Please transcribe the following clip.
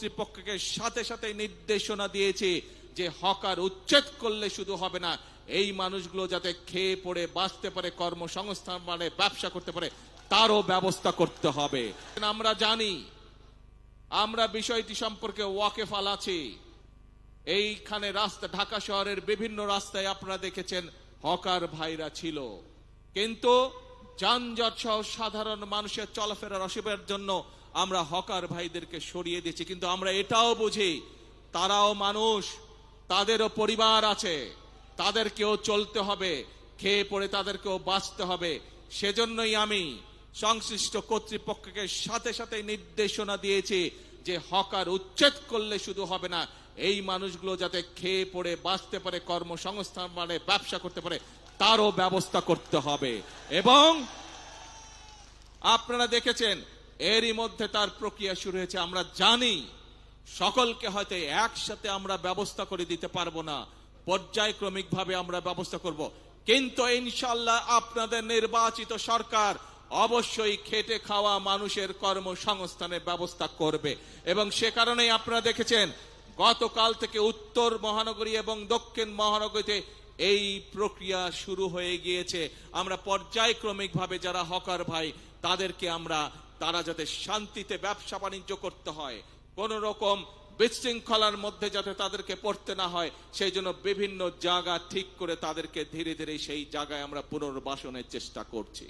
কর্তৃপক্ষকে সাথে সাথে নির্দেশনা দিয়েছে যে হকার উচ্ছেদ করলে শুধু হবে না, এই মানুষগুলো যাতে খেয়ে পড়ে বাঁচতে পারে, কর্মসংস্থান মানে ব্যবসা করতে পারে, তারও ব্যবস্থা করতে হবে। আমরা জানি, আমরা বিষয়টি সম্পর্কে ওয়াকিফাল আছি। এইখানে রাস্তা, ঢাকা শহরের বিভিন্ন রাস্তায় আপনারা দেখেছেন হকার ভাইরা ছিল, কিন্তু যানজট সহ সাধারণ মানুষের চলাফেরার অসুবিধার জন্য আমরা হকার ভাইদেরকে সরিয়ে দিয়েছি। কিন্তু আমরা এটাও বুঝি তারাও মানুষ, তাদেরও পরিবার আছে, তাদেরকেও চলতে হবে, খেয়ে পড়ে তাদেরকেও বাঁচতে হবে। সেজন্যই আমি সংশ্লিষ্ট কর্তৃপক্ষকে সাথে সাথে নির্দেশনা দিয়েছি যে হকার উচ্ছেদ করলে শুধু হবে না, এই মানুষগুলো যাতে খেয়ে পড়ে বাঁচতে পারে, কর্মসংস্থান মানে ব্যবসা করতে পারে, তারও ব্যবস্থা করতে হবে। এবং আপনারা দেখেছেন এরই মধ্যে তার প্রক্রিয়া শুরু হয়েছে। আমরা জানি সকলকে হয়তো একসাথে আমরা ব্যবস্থা করে দিতে পারবো না, পর্যায়ক্রমিক ভাবে আমরা ব্যবস্থা করব, কিন্তু ইনশাআল্লাহ আপনাদের নির্বাচিত সরকার অবশ্যই খেটে খাওয়া মানুষের কর্মসংস্থানের ব্যবস্থা করবে। এবং সে কারণেই আপনারা দেখেছেন গতকাল থেকে উত্তর মহানগরী এবং দক্ষিণ মহানগরীতে এই প্রক্রিয়া শুরু হয়ে গিয়েছে। আমরা পর্যায়ক্রমিক ভাবে যারা হকার ভাই তাদেরকে তারা যাতে শান্তিতে ব্যবসা বাণিজ্য করতে হয়, কোন রকম বিশৃঙ্খলার মধ্যে যাতে তাদেরকে পড়তে না হয়, সেই জন্য বিভিন্ন জায়গা ঠিক করে তাদেরকে ধীরে ধীরে সেই জায়গায় আমরা পুনর্বাসনের চেষ্টা করছি।